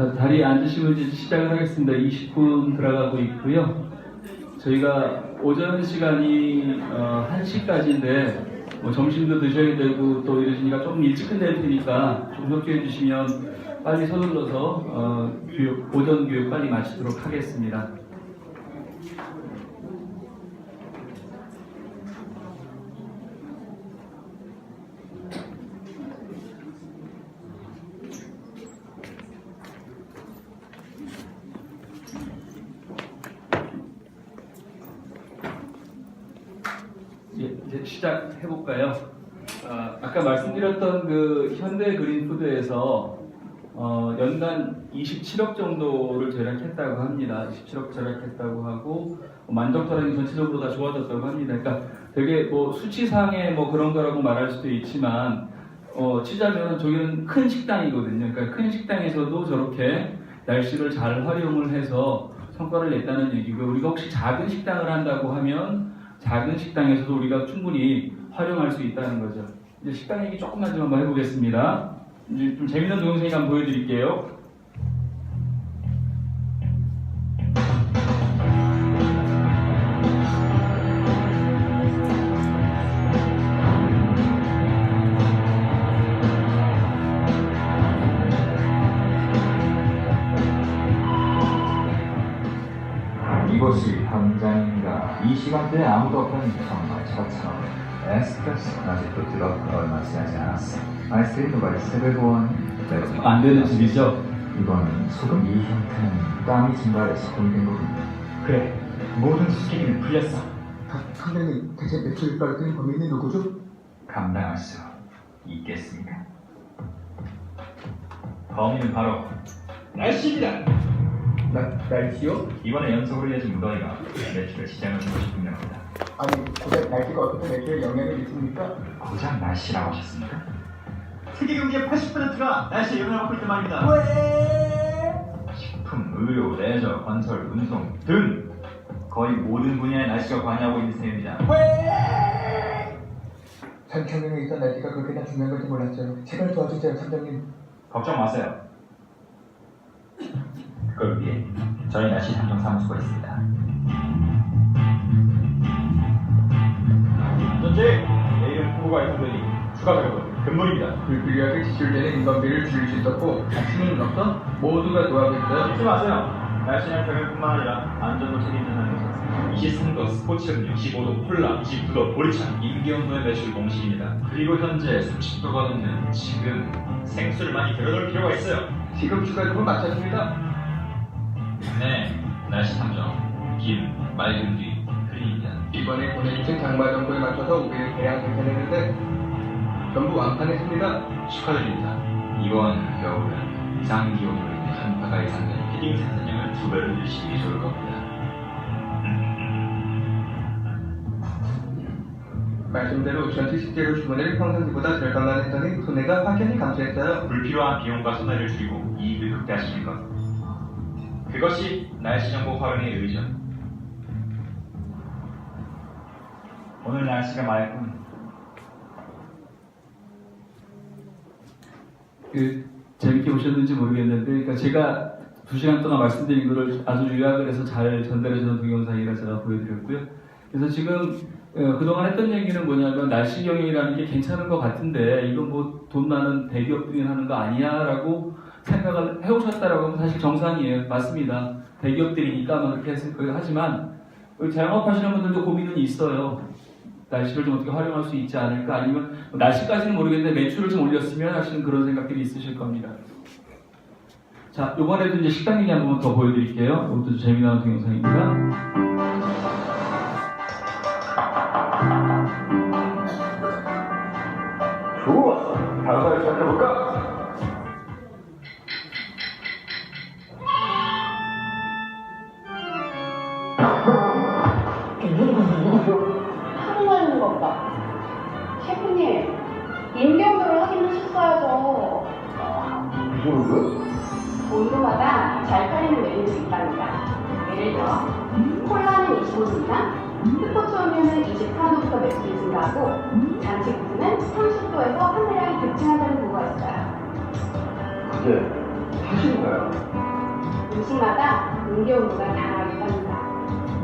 자, 자리에 앉으시면 이제 시작을 하겠습니다. 20분 들어가고 있고요. 저희가 오전 시간이 1시까지인데 점심도 드셔야 되고 또 이러시니까 조금 일찍 끝낼 테니까 좀 협조해 주시면 빨리 서둘러서 오전 교육 빨리 마치도록 하겠습니다. 이제 시작해볼까요? 아까 말씀드렸던 그 현대 그린푸드에서 연간 27억 정도를 절약했다고 합니다. 27억 절약했다고 하고 만족도라는 전체적으로 다 좋아졌다고 합니다. 그러니까 되게 뭐 수치상의 뭐 그런 거라고 말할 수도 있지만 치자면 저기는 큰 식당이거든요. 그러니까 큰 식당에서도 저렇게 날씨를 잘 활용을 해서 성과를 냈다는 얘기고, 우리가 혹시 작은 식당을 한다고 하면 작은 식당에서도 우리가 충분히 활용할 수 있다는 거죠. 이제 식당 얘기 조금만 좀 한번 해보겠습니다. 이제 좀 재밌는 동영상을 한번 보여드릴게요. 이곳이 현장인가? 이 시간대에 아무도 없다니 정말 처참하네. 에스프레소 아직도 들어가 얼마 지나지 않았어. 아이스크림도 새벽원 안 되는 집이죠? 이건 소금 이 형태는 땀이 증가해 소금이 된 거군요. 그래, 모든 수수께끼는 풀렸어. 선생님, 대체 매출 떨어뜨린 범인이 누구죠? 감당할 수 있겠습니까? 범인은 바로 날씨입니다. 날씨요? 이번에 연속으로 이어진 무더위가 매출에 지장을 주고 싶은 겁니다. 아니, 고작 날씨가 어떻게 매출에 영향을 미칩니까? 고작 날씨라고 하셨습니까? 세계 경제의 80%가 날씨에 영향을 받고 있단 말입니다. 왜? 식품, 의료, 레저, 건설, 운송 등 거의 모든 분야에 날씨가 관여하고 있는 셈입니다. 왜? 산청명에 있던 날씨가 그렇게나 중요한 건지 몰랐어요. 제발 도와주세요, 선장님. 걱정 마세요. 그걸 위해 저희 날씨 탐정 사무소가 있습니다. 현재 내일은 후보가 예상되니 추가 작업은 금물입니다. 불필요하게 지출되는 인건비를 줄일 수 있었고 다치는 없어 모두가 좋아하고 있어요. 잊지 마세요. 날씨는 경영뿐만 아니라 안전도 책임지는 상황이 있었습니다. 23도 스포츠는 65도 콜라, 29도 보리차, 임기온도의 매출 공시입니다. 그리고 현재 30도가 넘는 지금 생수를 많이 들어놓을 필요가 있어요. 지금 추가적으로 맞췄습니다. 네, 날씨 탐정 김, 맑은 뒤, 흐린입니다. 이번에 보내주신 장마 정도에 맞춰서 우비를 대량 생산했는데 전부 완판했습니다. 축하드립니다. 이번 겨울은 이상기온으로 인해 한파가 예상되는 피딩 생산량을 2배로 늘리시는 게 좋을 겁니다. 말씀대로 전체 식재료 주문을 평상시보다 절반만 했더니 손해가 확연히 감소했어요. 불필요한 비용과 손해를 줄이고 이익을 극대화시키는 것. 그것이 날씨 정보 활용의 의의죠. 오늘 날씨가 맑군. 재밌게 보셨는지 모르겠는데, 그러니까 제가 2시간 동안 말씀드린 것을 아주 요약을 해서 잘 전달해주는 동영상이라 제가 보여드렸고요. 그래서 지금 그동안 했던 얘기는 뭐냐면 날씨 경영이라는 게 괜찮은 것 같은데 이건 뭐 돈 많은 대기업들이 하는 거 아니야 라고 생각을 해오셨다라고 하면 사실 정상이에요. 맞습니다. 대기업들이니까 그렇게 하지만 자영업 하시는 분들도 고민은 있어요. 날씨를 좀 어떻게 활용할 수 있지 않을까, 아니면 날씨까지는 모르겠는데 매출을 좀 올렸으면 하시는 그런 생각들이 있으실 겁니다. 자, 이번에도 이제 식당 얘기 한 번 더 보여드릴게요. 이것도 재미나는 동영상입니다. 좋아, 다음 달 시작해볼까? 하는 거 있는 것 같다. 셰프님, 임경도를 확인하셨어야죠. 누구는? 온도마다 잘 팔리는 메뉴도 있답니다. 예를 들어, 콜라는 25도 이상, 스포츠음료는 24도부터 매출이 증가하고, 잔치국수는 30도에서 판매량이 급증한다는 보고가 있어요. 그게 사실인가요? 집집마다 인기온도가 다 있답니다.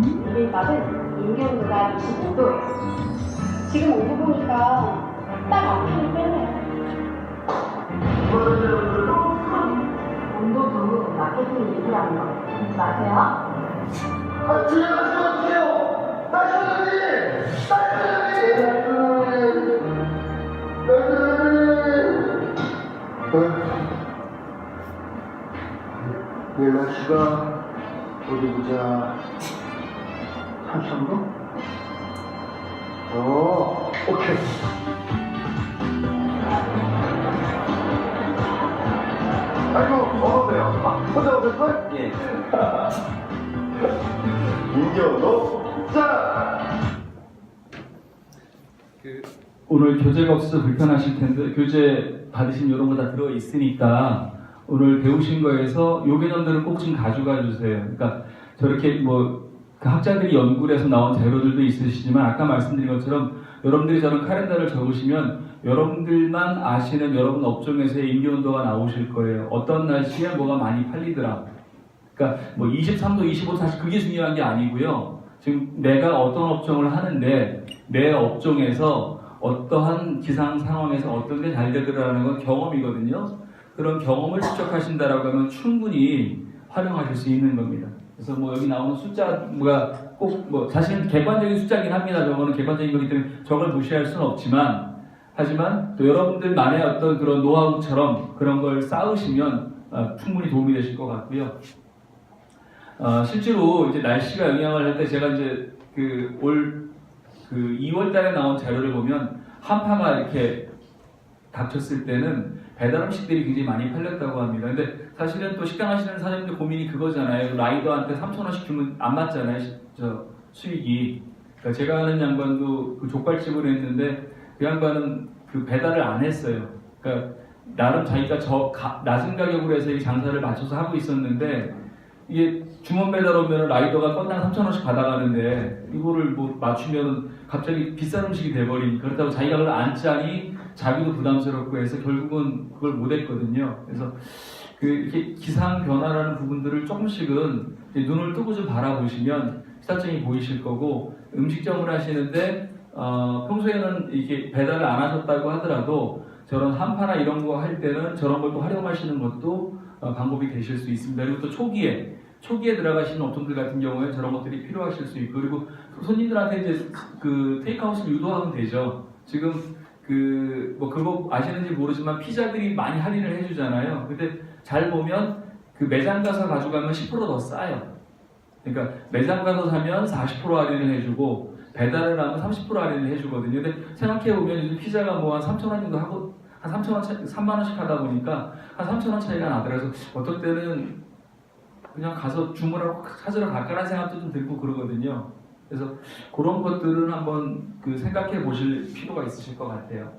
비빔밥은 인기온도가 25도예요. 지금 온도 보니까 딱 앞편이 빼네요. 온도도 마케팅 일부라는 거 잊지 마세요. 내일 날씨가 어디 보자. 33도? 오케이. 아이고, 먹어도요. 혼자 오셨어? 예. 인기온도 자! 오늘 교재가 없어서 불편하실 텐데 교재 받으신 이런 거 다 들어 있으니까 오늘 배우신 거에서 요 개념들을 꼭 좀 가져가 주세요. 그러니까 저렇게 그 학자들이 연구를 해서 나온 자료들도 있으시지만 아까 말씀드린 것처럼 여러분들이 저런 카렌더를 적으시면 여러분들만 아시는 여러분 업종에서의 인기온도가 나오실 거예요. 어떤 날씨에 뭐가 많이 팔리더라. 그러니까 23도, 25도 사실 그게 중요한 게 아니고요. 지금 내가 어떤 업종을 하는데 내 업종에서 어떠한 기상 상황에서 어떤 게 잘 되더라는 건 경험이거든요. 그런 경험을 축적하신다라고 하면 충분히 활용하실 수 있는 겁니다. 그래서 여기 나오는 숫자가 꼭 사실은 객관적인 숫자긴 합니다. 저거는 객관적인 거기 때문에 저걸 무시할 수는 없지만 하지만 또 여러분들만의 어떤 그런 노하우처럼 그런 걸 쌓으시면 충분히 도움이 되실 것 같고요. 실제로 이제 날씨가 영향을 할 때 제가 이제 올 2월 달에 나온 자료를 보면 한파가 이렇게 닥쳤을 때는 배달 음식들이 굉장히 많이 팔렸다고 합니다. 근데 사실은 또 식당 하시는 사장님들 고민이 그거잖아요. 라이더한테 3,000원씩 주면 안 맞잖아요. 수익이. 그러니까 제가 아는 양반도 그 족발집을 했는데 그 양반은 그 배달을 안 했어요. 그러니까 나름 자기가 낮은 가격으로 해서 이 장사를 맞춰서 하고 있었는데 이게 주문 배달 오면 라이더가 건당 3,000원씩 받아가는데 이거를 맞추면 갑자기 비싼 음식이 돼버리니까 그렇다고 자기가 그걸 안 짜니 자기도 부담스럽고 해서 결국은 그걸 못 했거든요. 그래서 이렇게 기상 변화라는 부분들을 조금씩은 눈을 뜨고 좀 바라보시면 시사점이 보이실 거고 음식점을 하시는데 평소에는 이렇게 배달을 안 하셨다고 하더라도 저런 한파나 이런 거 할 때는 저런 걸 또 활용하시는 것도 방법이 되실 수 있습니다. 그리고 또 초기에 들어가시는 업종들 같은 경우에 저런 것들이 필요하실 수 있고 그리고 손님들한테 이제 테이크아웃을 유도하면 되죠. 지금 그거 아시는지 모르지만 피자들이 많이 할인을 해주잖아요. 근데 잘 보면 매장 가서 가져가면 10% 더 싸요. 그러니까 매장 가서 사면 40% 할인을 해주고 배달을 하면 30% 할인을 해주거든요. 근데 생각해보면 요즘 피자가 한 3,000원 정도 하고 한 3,000원 차이, 3만원씩 하다 보니까 한 3,000원 차이가 나더라고요. 그래서 어떨 때는 그냥 가서 주문하고 찾으러 갈까라는 생각도 좀 들고 그러거든요. 그래서 그런 것들은 한번 생각해 보실 필요가 있으실 것 같아요.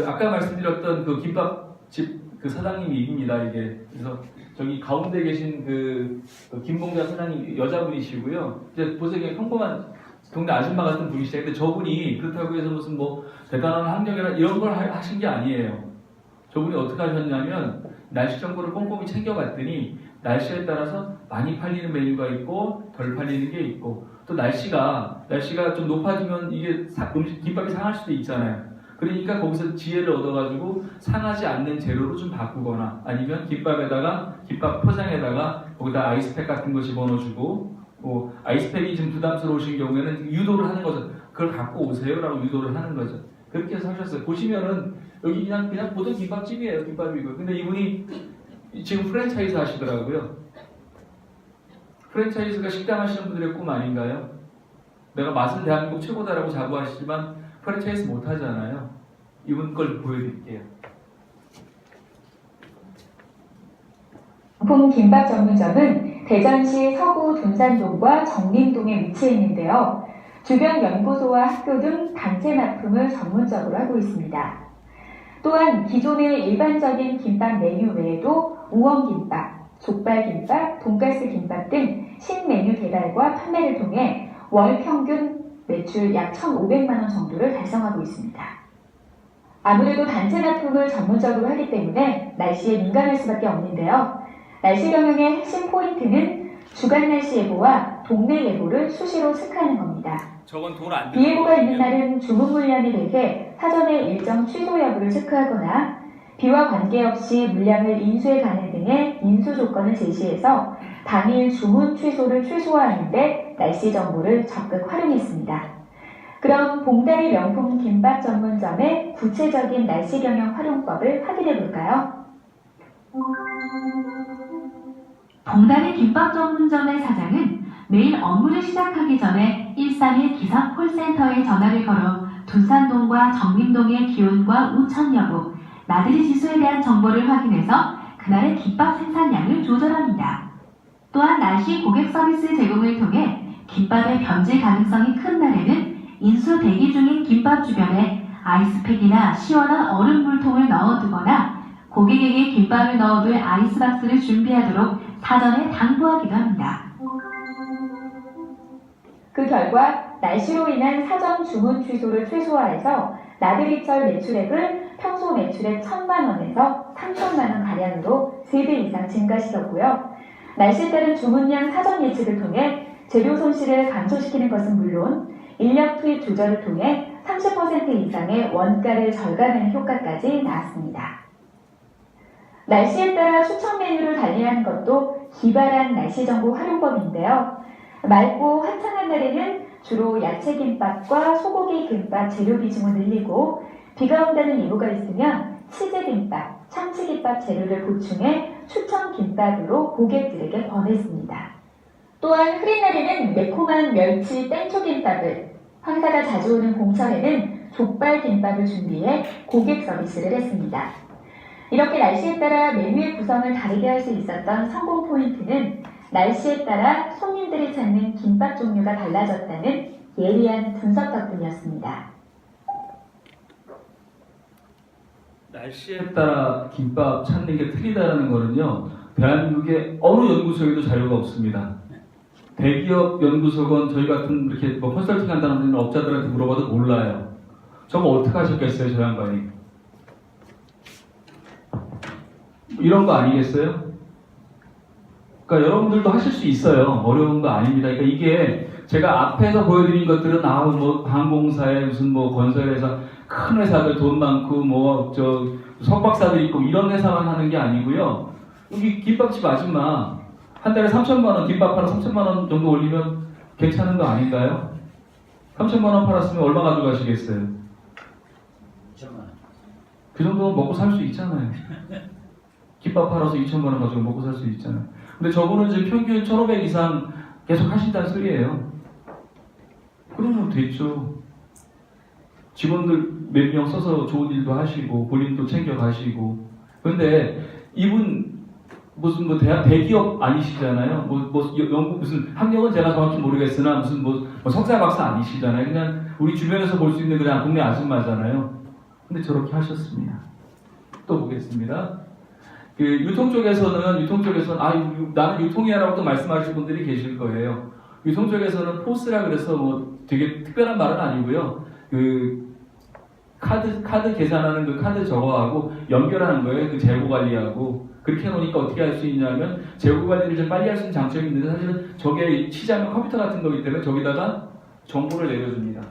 아까 말씀드렸던 김밥집 사장님 얘기입니다, 이게. 그래서 저기 가운데 계신 김봉자 사장님 여자분이시고요. 이제 보세요, 평범한 동네 아줌마 같은 분이시죠. 근데 저분이 그렇다고 해서 무슨 대단한 학력이나 이런 걸 하신 게 아니에요. 저분이 어떻게 하셨냐면 날씨 정보를 꼼꼼히 챙겨봤더니 날씨에 따라서 많이 팔리는 메뉴가 있고 덜 팔리는 게 있고 또 날씨가 좀 높아지면 이게 김밥이 상할 수도 있잖아요. 그러니까 거기서 지혜를 얻어가지고 상하지 않는 재료로 좀 바꾸거나 아니면 김밥 포장에다가 거기다 아이스팩 같은 거 집어넣어주고 아이스팩이 좀 부담스러우신 경우에는 유도를 하는 거죠. 그걸 갖고 오세요라고 유도를 하는 거죠. 그렇게 해서 하셨어요. 보시면은 여기 그냥 보통 김밥집이에요. 김밥이고. 근데 이분이 지금 프랜차이즈 하시더라고요. 프랜차이즈가 식당 하시는 분들의 꿈 아닌가요? 내가 맛은 대한민국 최고다라고 자부하시지만 프랜차이즈 못 하잖아요. 이분 걸 보여드릴게요. 명품 김밥 전문점은 대전시 서구 돈산동과 정림동에 위치해 있는데요. 주변 연구소와 학교 등 단체 납품을 전문적으로 하고 있습니다. 또한 기존의 일반적인 김밥 메뉴 외에도 우엉김밥, 족발김밥, 돈가스김밥 등 신메뉴 개발과 판매를 통해 월 평균 매출 약 1,500만 원 정도를 달성하고 있습니다. 아무래도 단체 납품을 전문적으로 하기 때문에 날씨에 민감할 수밖에 없는데요. 날씨 경영의 핵심 포인트는 주간 날씨 예보와 동네 예보를 수시로 체크하는 겁니다. 저건 돈 안 비 예보가 있는 날은 주문 물량에 대해 사전에 일정 취소 여부를 체크하거나 비와 관계없이 물량을 인수해 가는 등의 인수 조건을 제시해서 당일 주문 취소를 최소화하는 데 날씨 정보를 적극 활용했습니다. 그럼 봉다리 명품 김밥 전문점의 구체적인 날씨 경영 활용법을 확인해 볼까요? 봉다리 김밥 전문점의 사장은 매일 업무를 시작하기 전에 131 기상 콜센터에 전화를 걸어 둔산동과 정림동의 기온과 우천 여부, 나들이 지수에 대한 정보를 확인해서 그날의 김밥 생산량을 조절합니다. 또한 날씨 고객 서비스 제공을 통해 김밥의 변질 가능성이 큰 날에는 인수 대기 중인 김밥 주변에 아이스팩이나 시원한 얼음 물통을 넣어두거나 고객에게 김밥을 넣어둘 아이스박스를 준비하도록 사전에 당부하기도 합니다. 그 결과 날씨로 인한 사전 주문 취소를 최소화해서 나들이철 매출액을 평소 매출액 1,000만 원에서 3,000만 원 가량으로 3배 이상 증가시켰고요. 날씨에 따른 주문량 사전 예측을 통해 재료 손실을 감소시키는 것은 물론 인력 투입 조절을 통해 30% 이상의 원가를 절감하는 효과까지 나왔습니다. 날씨에 따라 추천 메뉴를 달리하는 것도 기발한 날씨 정보 활용법인데요. 맑고 화창한 날에는 주로 야채김밥과 소고기 김밥 재료 비중을 늘리고 비가 온다는 예보가 있으면 치즈김밥, 참치김밥 재료를 보충해 추천 김밥으로 고객들에게 권했습니다. 또한 흐린 날에는 매콤한 멸치 땡초김밥을, 황사가 자주 오는 봄철에는 족발김밥을 준비해 고객 서비스를 했습니다. 이렇게 날씨에 따라 메뉴의 구성을 다르게 할 수 있었던 성공 포인트는 날씨에 따라 손님들이 찾는 김밥 종류가 달라졌다는 예리한 분석 덕분이었습니다. 날씨에 따라 김밥 찾는 게 틀리다는 거는요, 대한민국의 어느 연구소에도 자료가 없습니다. 대기업 연구소건 저희 같은 이렇게 뭐 컨설팅 한다는 업자들한테 물어봐도 몰라요. 저거 어떻게 하셨겠어요, 저 양반이? 이런 거 아니겠어요? 그러니까 여러분들도 하실 수 있어요. 어려운 거 아닙니다. 그러니까 이게 제가 앞에서 보여드린 것들은 뭐 항공사에 무슨 뭐 건설회사 큰 회사들 돈 많고 뭐 저 석박사들 있고 이런 회사만 하는 게 아니고요. 여기 김밥집 아줌마 한 달에 3,000만 원 김밥 팔아 3,000만 원 정도 올리면 괜찮은 거 아닌가요? 3,000만 원 팔았으면 얼마 가져가시겠어요? 2천만 원. 그 정도는 먹고 살 수 있잖아요. 김밥 팔아서 2,000만 원 가지고 먹고 살 수 있잖아요. 근데 저분은 지금 평균 1,500 이상 계속 하신다는 소리예요. 그러면 됐죠. 직원들 몇 명 써서 좋은 일도 하시고 본인도 챙겨가시고. 근데 이분 무슨 뭐 대기업 아니시잖아요. 영국 무슨 학력은 제가 정확히 모르겠으나 무슨 뭐 석사 박사 아니시잖아요. 그냥 우리 주변에서 볼 수 있는 그냥 동네 아줌마잖아요. 근데 저렇게 하셨습니다. 또 보겠습니다. 그 유통 쪽에서는 나는 유통이야라고 또 말씀하실 분들이 계실 거예요. 유통 쪽에서는 포스라 그래서 뭐 되게 특별한 말은 아니고요. 그 카드 계산하는 그 카드 저거하고 연결하는 거예요. 그 재고 관리하고. 그렇게 해놓으니까 어떻게 할 수 있냐면 재고 관리를 좀 빨리 할 수 있는 장점이 있는데 사실은 저게 치자면 컴퓨터 같은 거기 때문에 저기다가 정보를 내려줍니다.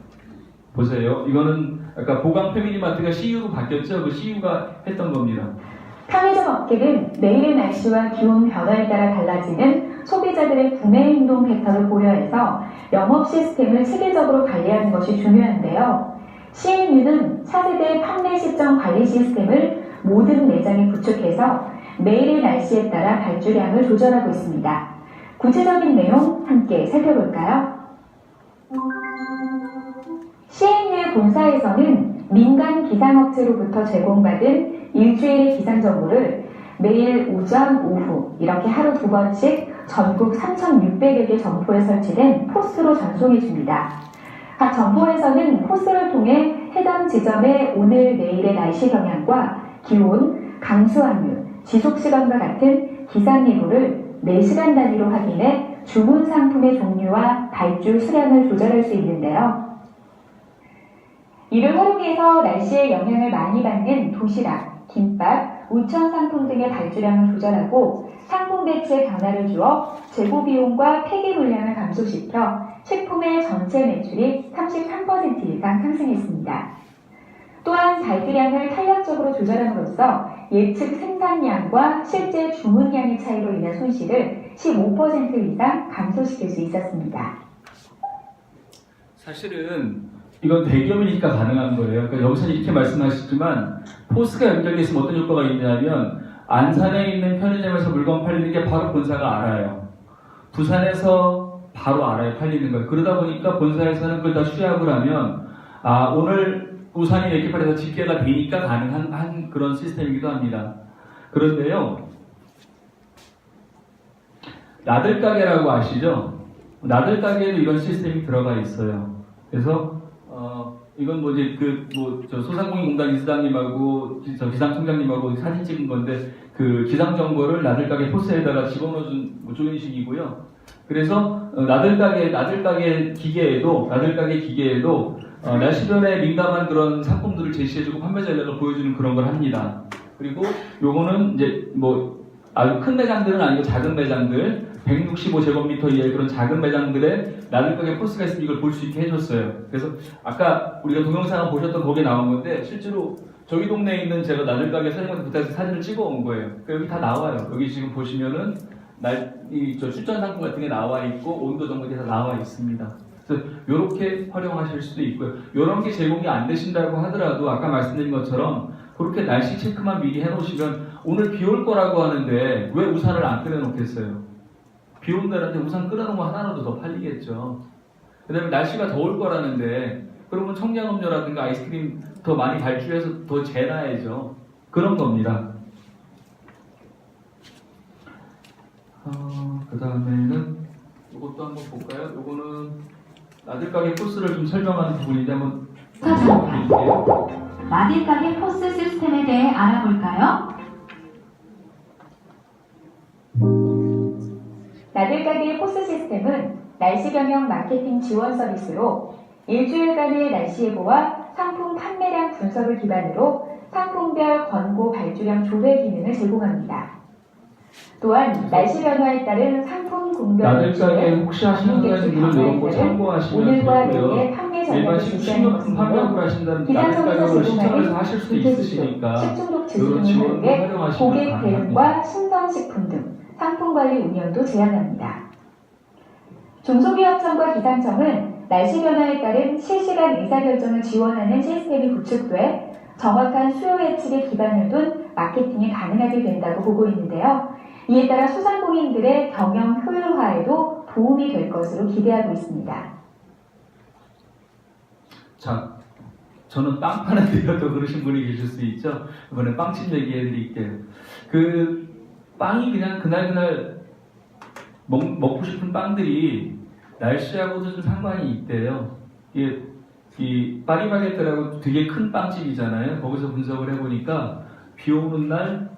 보세요. 이거는 아까 보강 패밀리마트가 CU로 바뀌었죠. 그 CU가 했던 겁니다. 편의점 업계는 매일의 날씨와 기온 변화에 따라 달라지는 소비자들의 구매 행동 패턴을 고려해서 영업 시스템을 체계적으로 관리하는 것이 중요한데요. CNU는 차세대 판매 시점 관리 시스템을 모든 매장에 구축해서 매일의 날씨에 따라 발주량을 조절하고 있습니다. 구체적인 내용 함께 살펴볼까요? CNU의 본사에서는 민간 기상업체로부터 제공받은 일주일의 기상 정보를 매일 오전, 오후 이렇게 하루 2번씩 전국 3,600여 개 점포에 설치된 포스로 전송해 줍니다. 각 점포에서는 포스를 통해 해당 지점의 오늘, 내일의 날씨 경향과 기온, 강수 확률, 지속 시간과 같은 기상 예보를 4시간 단위로 확인해 주문 상품의 종류와 발주 수량을 조절할 수 있는데요. 이를 활용해서 날씨의 영향을 많이 받는 도시락, 김밥, 우천 상품 등의 발주량을 조절하고 상품 배치에 변화를 주어 재고 비용과 폐기 물량을 감소시켜 식품의 전체 매출이 33% 이상 상승했습니다. 또한 발주량을 탄력적으로 조절함으로써 예측 생산량과 실제 주문량의 차이로 인한 손실을 15% 이상 감소시킬 수 있었습니다. 사실은 이건 대기업이니까 가능한 거예요. 그러니까 여기서 이렇게 말씀하시지만 포스가 연결되어 있으면 어떤 효과가 있냐면 안산에 있는 편의점에서 물건 팔리는 게 바로 본사가 알아요. 부산에서 바로 알아요. 팔리는 걸. 그러다 보니까 본사에서는 그걸 다 수합을 하면 오늘 우산이 이렇게 팔려서 집계가 되니까 가능한 그런 시스템이기도 합니다. 그런데요. 나들가게라고 아시죠? 나들가게에도 이런 시스템이 들어가 있어요. 그래서 이건 저 소상공인공단 이사장님하고 기상청장님하고 사진 찍은 건데 그 기상 정보를 나들가게 포스에다가 집어넣어준 이런 식이고요. 그래서 나들가게 기계에도 날씨 변화에 민감한 그런 상품들을 제시해주고 판매 전략을 보여주는 그런 걸 합니다. 그리고 요거는 이제 아주 큰 매장들은 아니고 작은 매장들 165제곱미터 이하의 그런 작은 매장들의 나들가게 포스가 있으면 이걸 볼 수 있게 해줬어요. 그래서 아까 우리가 동영상을 보셨던 거기에 나온 건데 실제로 저희 동네에 있는 제가 나들가게 사장님한테 부탁해서 사진을 찍어 온 거예요. 그러니까 여기 다 나와요. 여기 지금 보시면은 추천 상품 같은 게 나와 있고 온도 정보가 다 나와 있습니다. 그래서 이렇게 활용하실 수도 있고요. 이런 게 제공이 안 되신다고 하더라도 아까 말씀드린 것처럼 그렇게 날씨 체크만 미리 해놓으시면 오늘 비 올 거라고 하는데 왜 우산을 안 꺼내놓겠어요? 비 온다는데 우산 끊어놓으면 하나라도 더 팔리겠죠. 그 다음에 날씨가 더울 거라는데 그러면 청량음료라든가 아이스크림 더 많이 발주해서 더 재놔야죠. 그런 겁니다. 그 다음에는 이것도 한번 볼까요? 이거는 나들가게 포스를 좀 설명하는 부분인데 한번 보여드릴게요. 나들가게 포스 시스템에 대해 알아볼까요? 나들가게 포스 시스템은 날씨 경영 마케팅 지원 서비스로 일주일간의 날씨 예보와 상품 판매량 분석을 기반으로 상품별 권고 발주량 조회 기능을 제공합니다. 또한 날씨 변화에 따른 상품 공별 나들가게 혹시 하시는 분들은 이런 거 참고하시면 오늘과 되고요. 내일의 판매 일반 전략을 식품품 제시하는 판매업을 하신다는 나들가게로 신청해서 하실 수도 있으시니까 식중독 이런 지수를 지원을 위해 활용하시면 고객 가능합니다. 대응과 신선식품 등 상품 관리 운영도 제한합니다. 중소기업청과 기상청은 날씨 변화에 따른 실시간 의사결정을 지원하는 시스템이 구축돼 정확한 수요 예측에 기반을 둔 마케팅이 가능하게 된다고 보고 있는데요. 이에 따라 소상공인들의 경영 효율화에도 도움이 될 것으로 기대하고 있습니다. 자, 저는 빵 파는데요. 또 그러신 분이 계실 수 있죠. 이번에 빵집 얘기해 드릴게요. 그 빵이 그냥 그날 먹고 싶은 빵들이 날씨하고도 좀 상관이 있대요. 이 파리바게뜨라고 되게 큰 빵집이잖아요. 거기서 분석을 해보니까 비 오는 날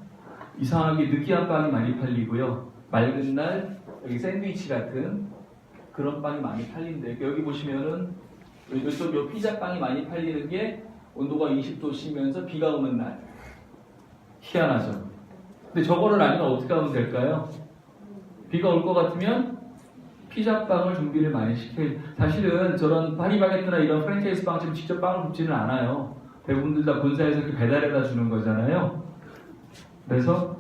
이상하게 느끼한 빵이 많이 팔리고요. 맑은 날 여기 샌드위치 같은 그런 빵이 많이 팔린대요. 여기 보시면은 요 피자 빵이 많이 팔리는 게 온도가 20도씨면서 비가 오는 날. 희한하죠. 근데 저거를 알면 어떻게 하면 될까요? 비가 올 것 같으면 피자빵을 준비를 많이 시켜요. 사실은 저런 파리바게뜨나 이런 프랜차이즈 빵집 직접 빵을 굽지는 않아요. 대부분들 다 본사에서 이렇게 배달해다 주는 거잖아요. 그래서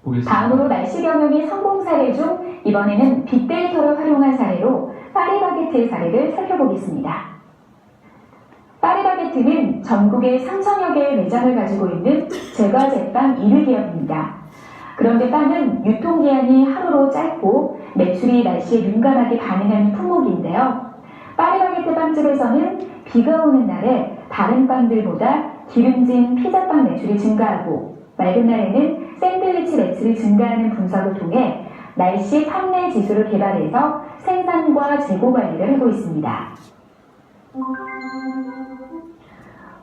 보겠습니다. 다음으로 날씨 경영의 성공 사례 중 이번에는 빅데이터를 활용한 사례로 파리바게뜨의 사례를 살펴보겠습니다. 파리바게뜨는 전국에 3,000여 개의 매장을 가지고 있는 제과제빵 1위 기업입니다. 그런데 빵은 유통기한이 하루로 짧고 매출이 날씨에 민감하게 반응하는 품목인데요. 파리바게뜨 빵집에서는 비가 오는 날에 다른 빵들보다 기름진 피자빵 매출이 증가하고 맑은 날에는 샌드위치 매출이 증가하는 분석을 통해 날씨 판매 지수를 개발해서 생산과 재고 관리를 하고 있습니다.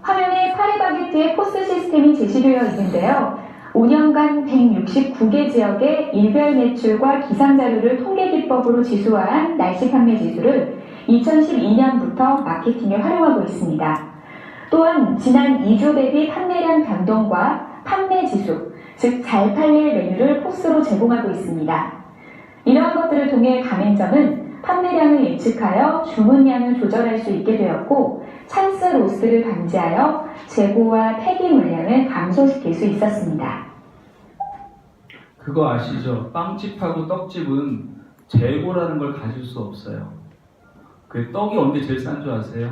화면에 파리바게뜨의 포스 시스템이 제시되어 있는데요. 5년간 169개 지역의 일별 매출과 기상 자료를 통계 기법으로 지수화한 날씨 판매 지수를 2012년부터 마케팅에 활용하고 있습니다. 또한 지난 2주 대비 판매량 변동과 판매 지수, 즉 잘 팔릴 메뉴를 코스로 제공하고 있습니다. 이러한 것들을 통해 가맹점은 판매량을 예측하여 주문량을 조절할 수 있게 되었고 찬스 로스를 방지하여 재고와 폐기 물량을 감소시킬 수 있었습니다. 그거 아시죠? 빵집하고 떡집은 재고라는 걸 가질 수 없어요. 그 떡이 언제 제일 싼 줄 아세요?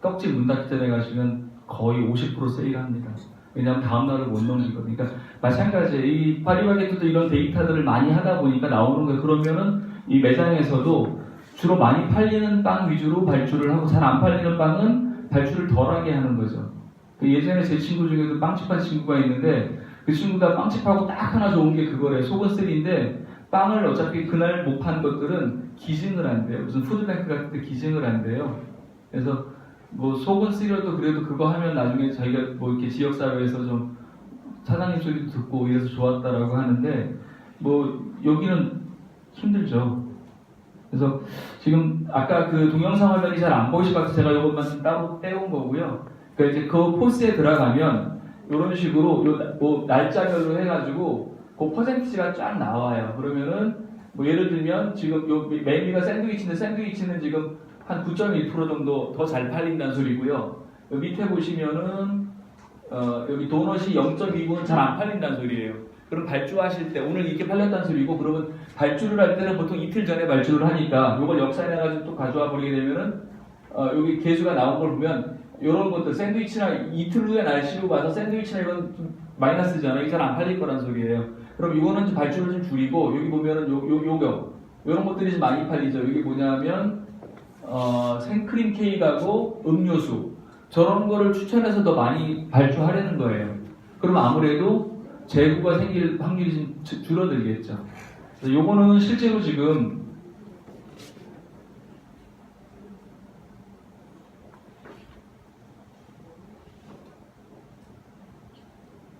떡집 문 닫기 전에 가시면 거의 50% 세일합니다. 왜냐하면 다음날을 못 넘기거든요. 그러니까 마찬가지예요. 이 파리바게뜨도 이런 데이터들을 많이 하다 보니까 나오는 거예요. 그러면은 이 매장에서도 주로 많이 팔리는 빵 위주로 발주를 하고 잘 안 팔리는 빵은 발주를 덜하게 하는 거죠. 예전에 제 친구 중에도 빵집 한 친구가 있는데 그 친구가 빵집하고 딱 하나 좋은 게 그거래. 속은 쓰리인데 빵을 어차피 그날 못 판 것들은 기증을 한대요. 무슨 푸드뱅크 같은 데 기증을 한대요. 그래서 뭐 속은 쓰려도 그래도 그거 하면 나중에 자기가 뭐 이렇게 지역사회에서 좀 사장님 소리도 듣고 이래서 좋았다라고 하는데 뭐 여기는 힘들죠. 그래서 지금 아까 그 동영상 화면이 잘 안 보이실 것 같아서 제가 이것만 따로 떼온 거고요. 그러니까 이제 그 코스에 들어가면 이런 식으로 뭐 날짜별로 해가지고 그 퍼센티지가 쫙 나와요. 그러면은 뭐 예를 들면 지금 요 메뉴가 샌드위치인데 샌드위치는 지금 한 9.1% 정도 더 잘 팔린다는 소리고요. 여기 밑에 보시면은 여기 도넛이 0.2%는 잘 안 팔린다는 소리예요. 그럼 발주하실 때 오늘 이렇게 팔렸다는 소리고 그러면 발주를 할 때는 보통 이틀 전에 발주를 하니까 이걸 역산해가지고 또 가져와 버리게 되면은 여기 개수가 나온 걸 보면 이런 것들 샌드위치나 이틀 후에 날씨로 봐서 샌드위치나 이건 좀 마이너스잖아요. 이게 잘 안 팔릴 거란 소리예요. 그럼 이거는 좀 발주를 좀 줄이고 여기 보면은 요거 이런 것들이 좀 많이 팔리죠. 여기 뭐냐면 생크림 케이크하고 음료수 저런 거를 추천해서 더 많이 발주하려는 거예요. 그럼 아무래도 재고가 생길 확률이 좀 줄어들겠죠. 그래서 요거는 실제로 지금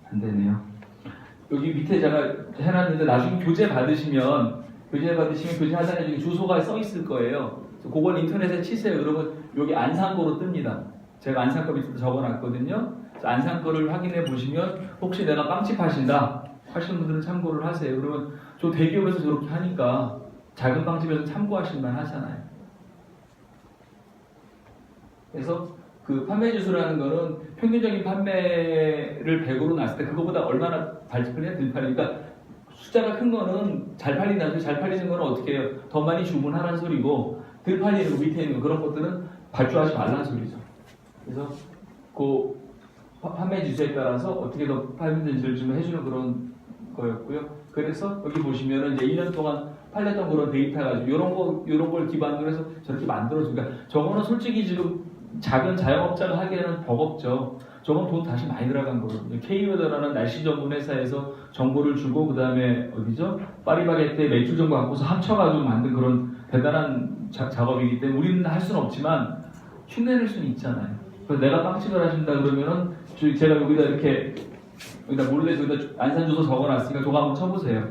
안 되네요. 여기 밑에 제가 해놨는데 나중에 교재 받으시면 교재 하단에 여기 주소가 써 있을 거예요. 그걸 인터넷에 치세요. 여러분 여기 안산거로 뜹니다. 제가 안산거 밑에 적어놨거든요. 안산거를 확인해 보시면 혹시 내가 빵집 하신다 하시는 분들은 참고를 하세요. 그러면 저 대기업에서 저렇게 하니까 작은 빵집에서 참고하실만 하잖아요. 그래서 그 판매 지수라는 거는 평균적인 판매를 100으로 놨을 때 그거보다 얼마나 발집을 덜 팔리니까 숫자가 큰 거는 잘 팔린다는 소리, 잘 팔리는 거는 어떻게 해요? 더 많이 주문하라는 소리고 덜 팔리는 거 밑에 있는 거 그런 것들은 발주하지 말라는 소리죠. 그래서 그 판매 지수에 따라서 어떻게 더 팔리는지를 좀 해주는 그런 거였고요. 그래서 여기 보시면은 이제 1년 동안 팔렸던 그런 데이터 가지고 이런 걸 기반으로 해서 저렇게 만들어줍니다. 저거는 솔직히 지금 작은 자영업자가 하기에는 버겁죠. 저건 돈 다시 많이 들어간 거거든요. K웨더라는 날씨 전문 회사에서 정보를 주고 그 다음에 어디죠? 파리바게뜨 매출 정보 갖고서 합쳐가지고 만든 그런 대단한 작업이기 때문에 우리는 할 수는 없지만 흉내낼 수는 있잖아요. 그래서 내가 빵집을 하신다 그러면은 제가 여기다 이렇게 여기다 몰래 여기다 안산 주소 적어놨으니까 저거 한번 쳐보세요.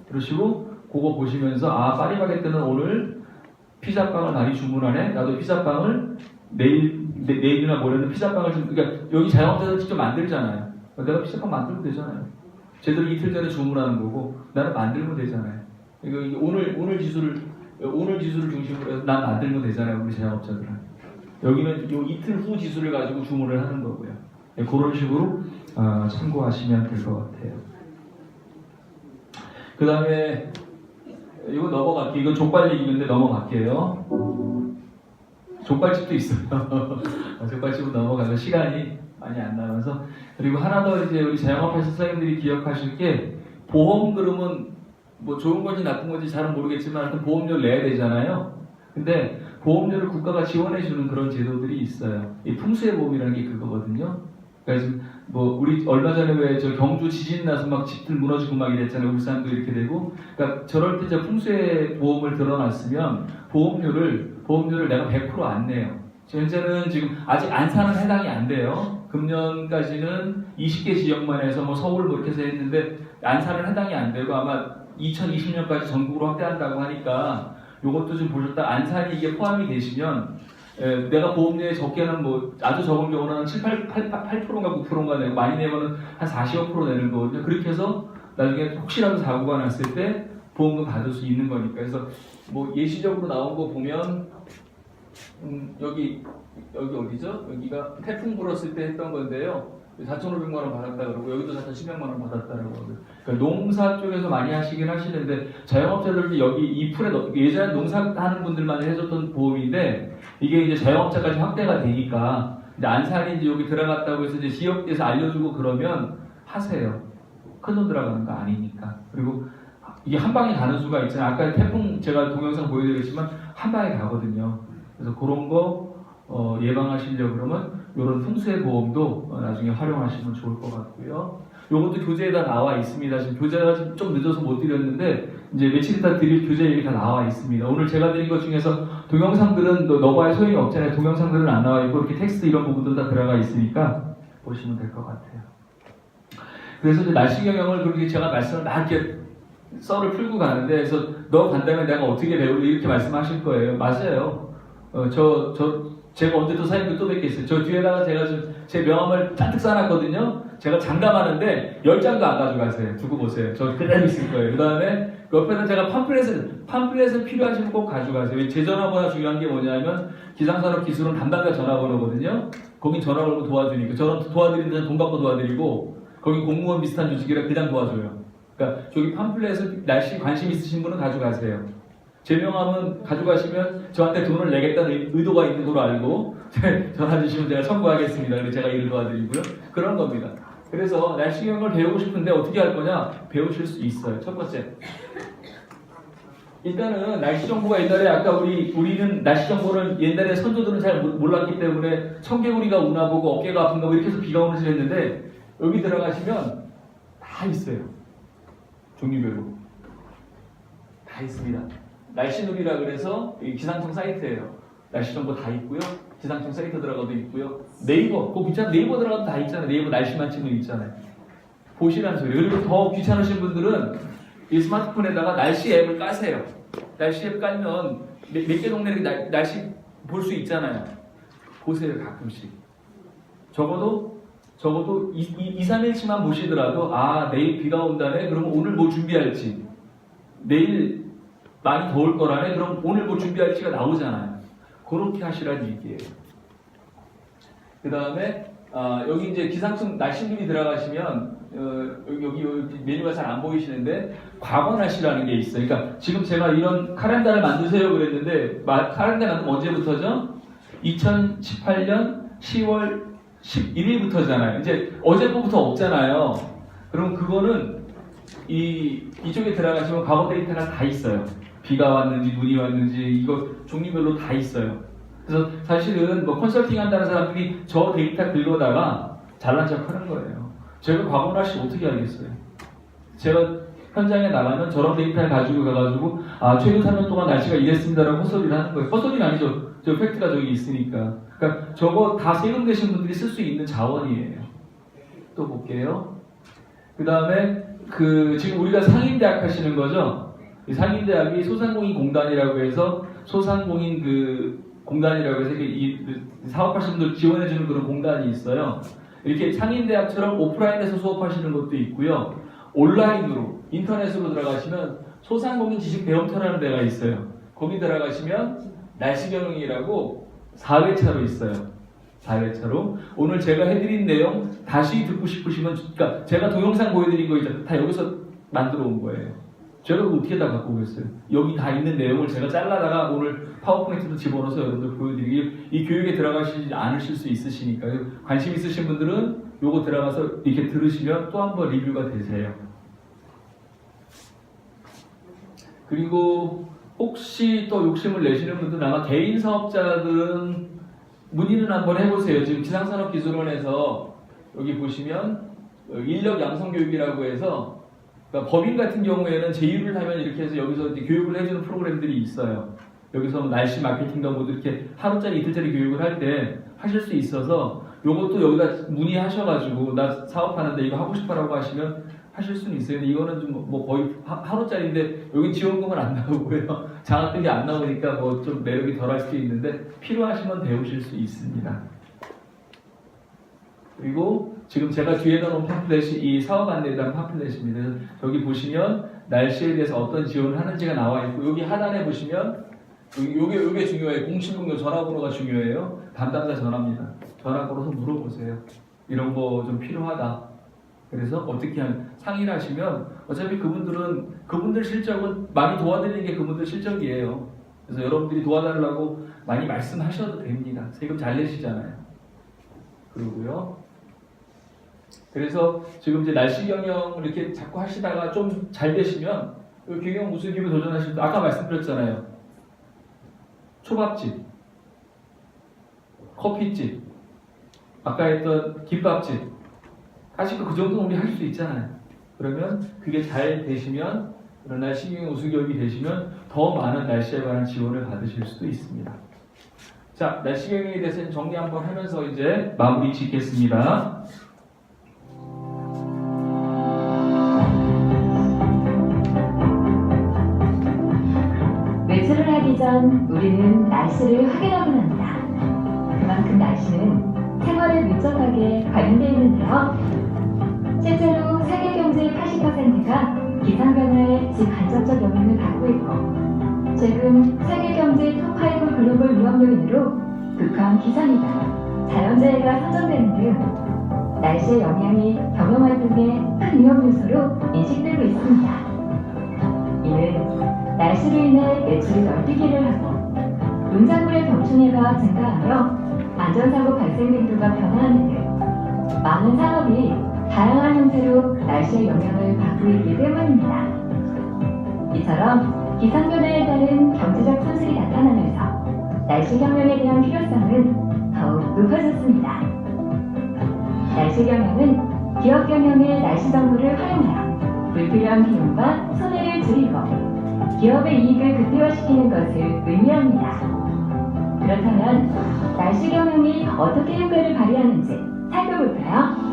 그러시고 그거 보시면서 아 파리바게뜨는 오늘 피자빵을 많이 주문하네. 나도 피자빵을 내일이나 모레는 피자빵을 좀 그러니까 여기 자영업자들 직접 만들잖아요. 내가 피자빵 만들면 되잖아요. 쟤들 이틀 전에 주문하는 거고 나는 만들면 되잖아요. 이거 오늘 지수를 중심으로 해서 난 만들면 되잖아요. 우리 자영업자들은. 여기는 요 이틀 후 지수를 가지고 주문을 하는 거고요. 네, 그런 식으로 참고하시면 될 것 같아요. 그 다음에 이거 넘어갈게요. 이건 족발 얘기인데 넘어갈게요. 족발집도 있어요. 족발집은 넘어가서 시간이 많이 안 남아서. 그리고 하나 더 이제 우리 자영업하신 사장님들이 기억하실 게 보험금은 뭐 좋은 건지 나쁜 건지 잘은 모르겠지만 하여튼 보험료를 내야 되잖아요. 근데 보험료를 국가가 지원해주는 그런 제도들이 있어요. 이 풍수의 보험이라는 게 그거거든요. 그러니까 지금 뭐 우리 얼마 전에 왜 저 경주 지진 나서 막 집들 무너지고 막 이랬잖아요. 울산도 이렇게 되고. 그러니까 저럴 때 이제 풍수의 보험을 들어놨으면 보험료를 내가 100% 안 내요. 현재는 지금 아직 안산은 해당이 안 돼요. 금년까지는 20개 지역만 해서 뭐 서울 뭐 이렇게 해서 했는데 안산은 해당이 안 되고 아마 2020년까지 전국으로 확대한다고 하니까 요것도 좀 보셨다. 안산이 이게 포함이 되시면 내가 보험료에 적게는 뭐 아주 적은 경우는 8%인가 9%인가 내고 많이 내면은 한 40% 내는 거거든요. 그렇게 해서 나중에 혹시라도 사고가 났을 때 보험금 받을 수 있는 거니까. 그래서 뭐 예시적으로 나온 거 보면 여기 어디죠? 여기가 태풍 불었을 때 했던 건데요. 4,500만 원 받았다 그러고 여기도 4,1000만 원 받았다라고 하고요. 그러니까 농사 쪽에서 많이 하시긴 하시는데 자영업자들도 여기 이 풀에 예전에 농사하는 분들만 해줬던 보험인데 이게 이제 자영업자까지 확대가 되니까 이제 안산이 여기 들어갔다고 해서 이제 지역에서 알려주고 그러면 하세요. 큰돈 들어가는 거 아니니까. 그리고 이게 한 방에 가는 수가 있잖아요. 아까 태풍 제가 동영상 보여드렸지만 한 방에 가거든요. 그래서 그런 거 예방하시려고 그러면 이런 풍수의 보험도 나중에 활용하시면 좋을 것 같고요. 요것도 교재에 다 나와 있습니다. 지금 교재가 좀 늦어서 못 드렸는데 이제 며칠 있다 드릴 교재 얘기 다 나와 있습니다. 오늘 제가 드린 것 중에서 동영상들은 너봐야 소용이 없잖아요. 동영상들은 안 나와 있고 이렇게 텍스트 이런 부분도 다 들어가 있으니까 보시면 될 것 같아요. 그래서 이제 날씨 경영을 그렇게 제가 말씀을 막 이렇게 썰을 풀고 가는데 그래서 너 간다면 내가 어떻게 배울래 이렇게 말씀하실 거예요. 맞아요. 제가 언제 또 사장님들 또 뵙겠어요. 저 뒤에다가 제가 제 명함을 잔뜩 쌓아놨거든요. 제가 장담하는데 10장도 안 가져가세요. 두고 보세요. 저 그대로 있을 거예요. 그 다음에 옆에는 제가 팜플렛을 필요하시면 꼭 가져가세요. 제 전화번호 중요한 게 뭐냐면 기상산업기술은 담당자 전화번호거든요. 거긴 전화 걸고 도와주니까 저는 도와드리는 데는 돈 받고 도와드리고 거긴 공무원 비슷한 조직이라 그냥 도와줘요. 그러니까 저기 팜플렛을 날씨 관심 있으신 분은 가져가세요. 제 명함은 가져가시면 저한테 돈을 내겠다는 의도가 있는 걸로 알고 전화 주시면 제가 청구하겠습니다. 그래서 제가 일을 도와드리고요. 그런 겁니다. 그래서 날씨 경영을 배우고 싶은데 어떻게 할 거냐? 배우실 수 있어요. 첫 번째. 일단은 날씨 정보가 옛날에 아까 우리는 날씨 정보를 옛날에 선조들은 잘 몰랐기 때문에 청개구리가 우나 보고 어깨가 아픈가 뭐 이렇게 해서 비가 오는 줄 했는데 여기 들어가시면 다 있어요. 종류별로. 다 있습니다. 날씨놀이라 그래서 기상청 사이트예요. 날씨 정보 다 있고요. 기상청 사이트 들어가도 있고요. 네이버, 그거 귀찮아. 네이버 들어가도 다 있잖아요. 네이버 날씨만 치면 있잖아요. 보시라는 소리. 그리고 더 귀찮으신 분들은 이 스마트폰에다가 날씨 앱을 까세요. 날씨 앱 깔면 몇 개 동네 날씨 볼 수 있잖아요. 보세요, 가끔씩. 적어도 2, 3일치만 보시더라도 내일 비가 온다네? 그러면 오늘 뭐 준비할지. 내일 많이 더울 거라네? 그럼 오늘 뭐 준비할지가 나오잖아요. 그렇게 하시라는 얘기예요. 그 다음에 여기 이제 기상청 날씨들이 들어가시면 여기 메뉴가 잘 안 보이시는데 과거 날씨라는 게 있어요. 그러니까 지금 제가 이런 카렌다를 만드세요 그랬는데 카렌다 만들면 언제부터죠? 2018년 10월 11일부터잖아요. 이제 어제 거부터 없잖아요. 그럼 그거는 이쪽에 들어가시면 과거 데이터가 다 있어요. 비가 왔는지 눈이 왔는지 이거 종류별로 다 있어요. 그래서 사실은 뭐 컨설팅 한다는 사람들이 저 데이터 긁어다가 잘난 척 하는 거예요. 제가 과거 날씨 어떻게 알겠어요? 제가 현장에 나가면 저런 데이터를 가지고 가가지고 최근 3년 동안 날씨가 이랬습니다라고 헛소리를 하는 거예요. 헛소리는 아니죠. 저 팩트가 저기 있으니까. 그러니까 저거 다 세금 내신 분들이 쓸 수 있는 자원이에요. 또 볼게요. 그 다음에 지금 우리가 상인대학 하시는 거죠? 이 상인대학이 소상공인공단이라고 해서 공단이라고 해서 이 사업하시는 분들 지원해주는 그런 공단이 있어요. 이렇게 상인대학처럼 오프라인에서 수업하시는 것도 있고요. 온라인으로 인터넷으로 들어가시면 소상공인 지식 배움터라는 데가 있어요. 거기 들어가시면 날씨경영이라고 4회차로 있어요. 4회차로 오늘 제가 해드린 내용 다시 듣고 싶으시면 그러니까 제가 동영상 보여드린 거 있잖아요. 다 여기서 만들어 온 거예요. 제가 어떻게 다 갖고 오겠어요? 여기 다 있는 내용을 제가 잘라다가 오늘 파워포인트도 집어넣어서 여러분들 보여드리고 이 교육에 들어가시지 않으실 수 있으시니까 관심 있으신 분들은 요거 들어가서 이렇게 들으시면 또 한 번 리뷰가 되세요. 그리고 혹시 또 욕심을 내시는 분들은 아마 개인 사업자들은 문의는 한번 해보세요. 지금 기상산업기술원에서 여기 보시면 인력 양성교육이라고 해서 그러니까 법인 같은 경우에는 제휴를 하면 이렇게 해서 여기서 이제 교육을 해주는 프로그램들이 있어요. 여기서 날씨 마케팅도 뭐 이렇게 하루짜리 이틀짜리 교육을 할 때 하실 수 있어서 요것도 여기다 문의하셔가지고 나 사업하는데 이거 하고 싶어라고 하시면 하실 수는 있어요. 근데 이거는 좀 뭐 거의 하루짜리인데 여기 지원금은 안 나오고요. 장학금이 안 나오니까 뭐 좀 매력이 덜할 수도 있는데 필요하시면 배우실 수 있습니다. 그리고 지금 제가 뒤에다 놓은 팜플렛이 이 사업 안내에 대한 팜플렛입니다. 여기 보시면 날씨에 대해서 어떤 지원을 하는지가 나와 있고 여기 하단에 보시면 요게 중요해요. 070 전화번호가 중요해요. 담당자 전화입니다. 전화 걸어서 물어보세요. 이런 거 좀 필요하다. 그래서 어떻게 상의를 하시면 어차피 그분들 실적은 많이 도와드리는 게 그분들 실적이에요. 그래서 여러분들이 도와달라고 많이 말씀하셔도 됩니다. 세금 잘 내시잖아요. 그러고요. 그래서 지금 이제 날씨 경영을 이렇게 자꾸 하시다가 좀 잘 되시면 경영 우수기업에 도전하실 때 아까 말씀드렸잖아요. 초밥집, 커피집, 아까 했던 김밥집 사실 그 정도는 우리 할 수 있잖아요. 그러면 그게 잘 되시면 그런 날씨 경영 우수기업이 되시면 더 많은 날씨에 관한 지원을 받으실 수도 있습니다. 자, 날씨 경영에 대해서 정리 한번 하면서 이제 마무리 짓겠습니다. 외출을 하기 전 우리는 날씨를 확인하곤 합니다. 그만큼 날씨는 생활에 밀접하게 관련되어 있는데요. 실제로 세계 경제의 80%가 기상 변화에 직간접적 영향을 받고 있고, 최근 세계 경제 톱5 글로벌 위험 요인으로 극한 기상이나 자연재해가 선정되는 등 날씨의 영향이 경영 활동의 큰 위험 요소로 인식되고 있습니다. 이는 날씨로 인해 매출이 널뛰기를 하고 농작물의 병충해가 증가하며 안전사고 발생 빈도가 변화하는 등 많은 산업이 다양한 형태로 날씨의 영향을 받고 있기 때문입니다. 이처럼 기상변화에 따른 경제적 손실이 나타나면서 날씨 경영에 대한 필요성은 더욱 높아졌습니다. 날씨 경영은 기업 경영의 날씨 정보를 활용하여 불필요한 비용과 손해를 줄이고 기업의 이익을 극대화시키는 것을 의미합니다. 그렇다면 날씨 경영이 어떻게 효과를 발휘하는지 살펴볼까요?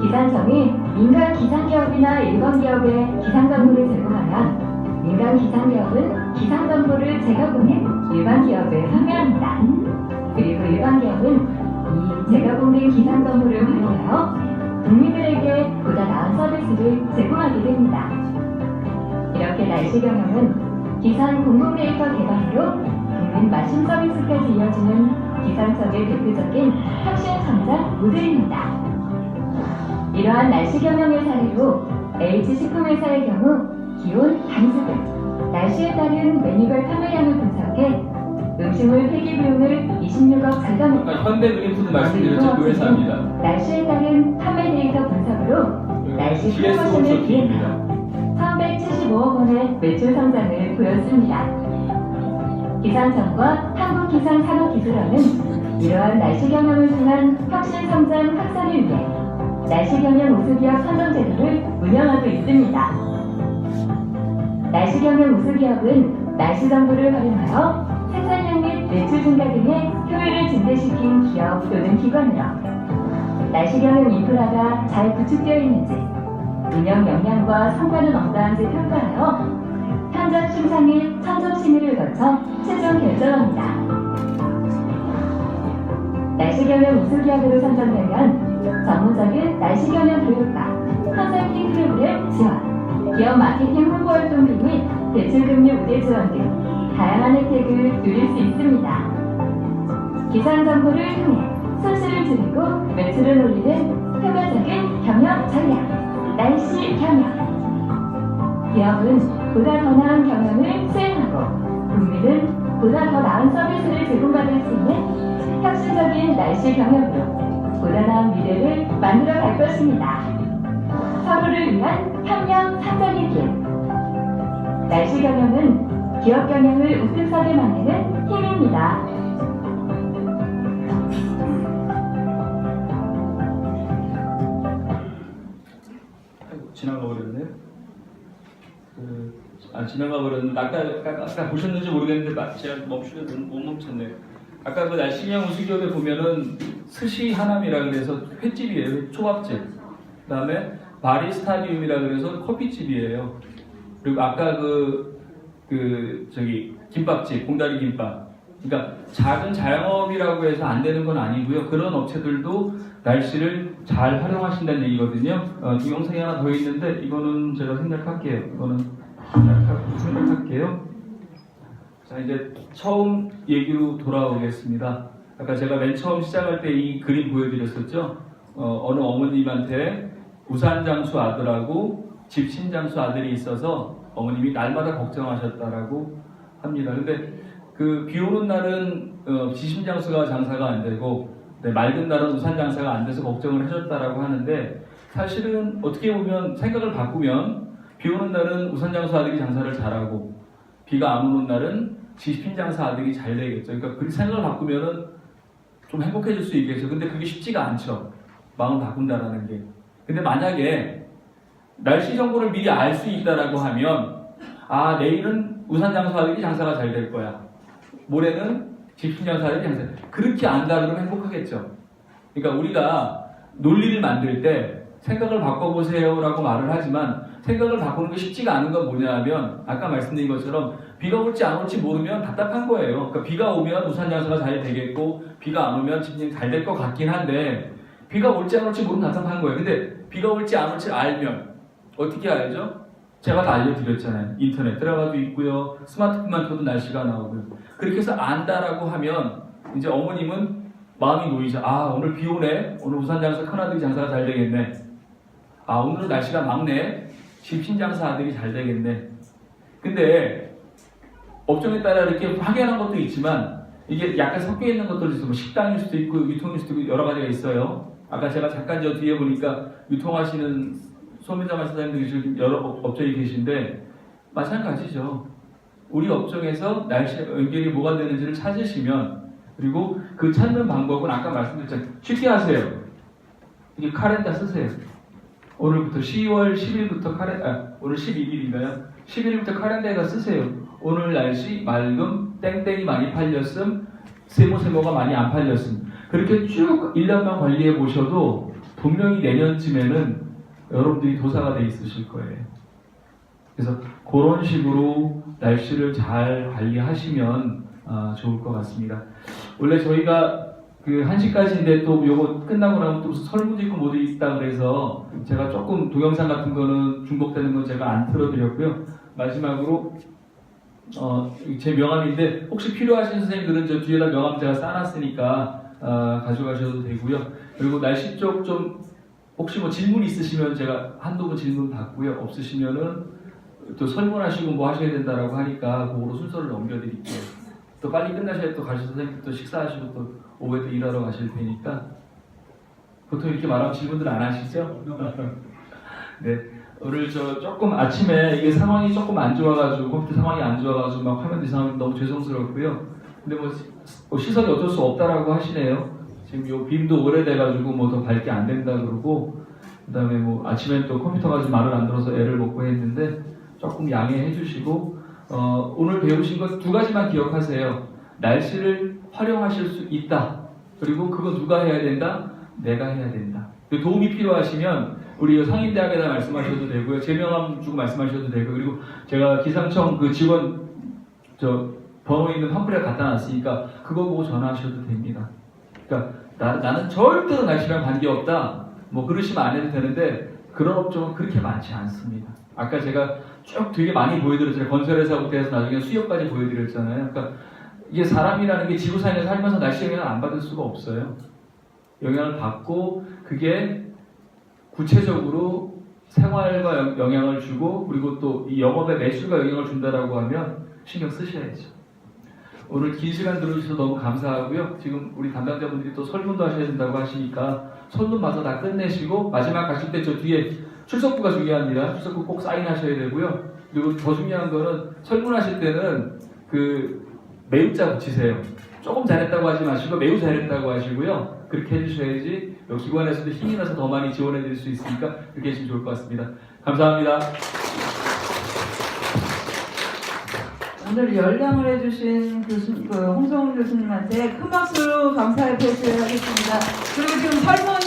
기상청이 민간 기상기업이나 일반 기업에 기상정보를 제공하면 민간 기상기업은 기상정보를 제공해 일반 기업에 판매합니다. 그리고 일반 기업은 이 제공된 기상정보를 활용하여 국민들에게 보다 나은 서비스를 제공하게 됩니다. 이렇게 날씨 경영은 기상 공공 데이터 개발로 국민 맞춤 서비스까지 이어지는 기상청의 대표적인 혁신 성장 모델입니다. 이러한 날씨 경영의 사례로 H식품회사의 경우 기온, 강수 등 날씨에 따른 메뉴별 판매량을 분석해 음식물 폐기 비용을 26억 절감. 아까 현대그린푸드 말씀드렸죠. 그 회사입니다. 날씨에 따른 판매 데이터 분석으로 날씨 프로모션을 기획하여 375억 원의 매출 성장을 보였습니다. 기상청과 한국기상산업기술원은 이러한 날씨 경영을 통한 혁신 성장 확산을 위해 날씨 경영 우수기업 선정 제도를 운영하고 있습니다. 날씨 경영 우수기업은 날씨 정보를 활용하여 생산량 및 매출 증가 등의 효율을 증대시킨 기업 또는 기관으로 날씨 경영 인프라가 잘 구축되어 있는지, 운영 역량과 성과는 어떠한지 평가하여 현장 심사 및 선정 심의를 거쳐 최종 결정합니다. 날씨 경영 우수기업으로 선정되면 전문적인 날씨 경영 교육과 컨설팅 프로그램 지원, 기업 마케팅 홍보 활동비 및 대출금리 우대 지원 등 다양한 혜택을 누릴 수 있습니다. 기상 정보를 통해 손실을 줄이고 매출을 올리는 효과적인 경영 전략, 날씨 경영. 기업은 보다 더 나은 경영을 수행하고 국민은 보다 더 나은 서비스를 제공받을 수 있는 혁신적인 날씨 경영으로 보다 나은 미래를 만들어 갈 것입니다. 서로를 위한 협력 상정의 길. 날씨 경영은 기업 경영을 우뚝서게 만드는 힘입니다. 지나가 버렸네요. 지나가 버렸는데 아까 보셨는지 모르겠는데 제가 멈추려도 못 멈췄네요. 아까 그 날씨 경영 우수기업에 보면은 스시 하남이라 그래서 횟집이에요. 초밥집. 그다음에 바리스타디움이라 그래서 커피집이에요. 그리고 아까 저기 김밥집, 공다리 김밥. 그러니까 작은 자영업이라고 해서 안 되는 건 아니고요. 그런 업체들도 날씨를 잘 활용하신다는 얘기거든요. 동영상이 하나 더 있는데 이거는 제가 생략할게요. 이거는 생략할게요. 자, 이제 처음 얘기로 돌아오겠습니다. 아까 제가 맨 처음 시작할 때 이 그림 보여드렸었죠. 어느 어머님한테 우산장수 아들하고 집신장수 아들이 있어서 어머님이 날마다 걱정하셨다라고 합니다. 근데 그 비 오는 날은 집신장수가 장사가 안 되고 맑은 날은 우산장사가 안 돼서 걱정을 하셨다라고 하는데 사실은 어떻게 보면 생각을 바꾸면 비 오는 날은 우산장수 아들이 장사를 잘하고 비가 안 오는 날은 집신장사 아들이 잘 되겠죠. 그러니까 그 생각을 바꾸면은 좀 행복해질 수 있겠죠. 근데 그게 쉽지가 않죠. 마음을 바꾼다라는 게. 근데 만약에 날씨 정보를 미리 알 수 있다라고 하면 내일은 우산장사들이 장사가 잘 될 거야. 모레는 집신장사들이 장사. 그렇게 안다 그러면 행복하겠죠. 그러니까 우리가 논리를 만들 때 생각을 바꿔보세요라고 말을 하지만 생각을 바꾸는 게 쉽지가 않은 건 뭐냐면 아까 말씀드린 것처럼 비가 올지 안 올지 모르면 답답한 거예요. 그러니까 비가 오면 우산장사가 잘 되겠고 비가 안 오면 집신장사 잘 될 것 같긴 한데 비가 올지 안 올지 모르면 답답한 거예요. 근데 비가 올지 안 올지 알면 어떻게 알죠? 제가 다 알려드렸잖아요. 인터넷 들어가도 있고요. 스마트폰만 켜도 날씨가 나오고요. 그렇게 해서 안다라고 하면 이제 어머님은 마음이 놓이죠. 오늘 비 오네. 오늘 우산장사 큰아들이 장사가 잘 되겠네. 오늘은 날씨가 맑네. 집신장사 아들이 잘 되겠네. 근데 업종에 따라 이렇게 확연한 것도 있지만 이게 약간 섞여 있는 것들도 있어요. 식당일 수도 있고 유통일 수도 있고 여러 가지가 있어요. 아까 제가 잠깐 저 뒤에 보니까 유통하시는 소매점 사장님들이 지금 여러 업종이 계신데 마찬가지죠. 우리 업종에서 날씨와 연결이 뭐가 되는지를 찾으시면 그리고 그 찾는 방법은 아까 말씀드렸잖아요. 쉽게 하세요. 이게 카렌다 쓰세요. 오늘부터 10월 10일부터 오늘 11일인가요? 11일부터 카렌다에다 쓰세요. 오늘 날씨 맑음, 땡땡이 많이 팔렸음, 세모가 많이 안 팔렸음. 그렇게 쭉 1년만 관리해 보셔도 분명히 내년쯤에는 여러분들이 도사가 돼 있으실 거예요. 그래서 그런 식으로 날씨를 잘 관리하시면 좋을 것 같습니다. 원래 저희가 그 1시까지인데 또 요거 끝나고 나면 또 설문도 있고 뭐도 있다 그래서 제가 조금 동영상 같은 거는 중복되는 건 제가 안 틀어드렸고요. 마지막으로 제 명함인데 혹시 필요하신 선생님들은 저 뒤에다 명함 제가 싸놨으니까 가져가셔도 되고요. 그리고 날씨 쪽 좀 혹시 뭐 질문 있으시면 제가 한두 번 질문 받고요. 없으시면은 또 설문하시고 뭐 하셔야 된다라고 하니까 그거로 순서를 넘겨드릴게요. 또 빨리 끝나셔야 또 가셔서 선생님 또 식사하시고 또 오후에 또 일하러 가실 테니까 보통 이렇게 말하면 질문들 안 하시죠? 네. 오늘 저 조금 아침에 이게 상황이 조금 안 좋아가지고 컴퓨터 상황이 안 좋아가지고 막 화면 이상하면 너무 죄송스럽고요. 근데 뭐 시선이 어쩔 수 없다라고 하시네요. 지금 요 빔도 오래돼가지고 뭐 더 밝게 안 된다 그러고 그다음에 뭐 아침에 또 컴퓨터가 좀 말을 안 들어서 애를 먹고 했는데 조금 양해해 주시고 오늘 배우신 것 두 가지만 기억하세요. 날씨를 활용하실 수 있다. 그리고 그거 누가 해야 된다? 내가 해야 된다. 도움이 필요하시면 우리 상인대학에다 말씀하셔도 되고요. 제 명함 주고 말씀하셔도 되고 그리고 제가 기상청 그 직원 번호 있는 팜플렛 갖다 놨으니까 그거 보고 전화하셔도 됩니다. 그러니까 나는 절대로 날씨랑 관계없다. 뭐 그러시면 안 해도 되는데 그런 업종은 그렇게 많지 않습니다. 아까 제가 쭉 되게 많이 보여드렸잖아요. 건설회사부터 해서 나중에 수협까지 보여드렸잖아요. 그러니까 이게 사람이라는 게 지구상에 살면서 날씨 영향을 안 받을 수가 없어요. 영향을 받고 그게 구체적으로 생활과 영향을 주고 그리고 또 이 영업의 매출과 영향을 준다라고 하면 신경 쓰셔야죠. 오늘 긴 시간 들어주셔서 너무 감사하고요. 지금 우리 담당자분들이 또 설문도 하셔야 된다고 하시니까 설문 마저 다 끝내시고 마지막 가실 때 저 뒤에 출석부가 중요합니다. 출석부 꼭 사인하셔야 되고요. 그리고 더 중요한 거는 설문하실 때는 그 매우자 붙이세요. 조금 잘했다고 하지 마시고 매우 잘했다고 하시고요. 그렇게 해주셔야지 기관에서도 힘이 나서 더 많이 지원해 드릴 수 있으니까 그렇게 해주시면 좋을 것 같습니다. 감사합니다. 오늘 연락을 해주신 홍성훈 교수님한테 큰 박수로 감사의 표시를 하겠습니다. 그리고 지금 설문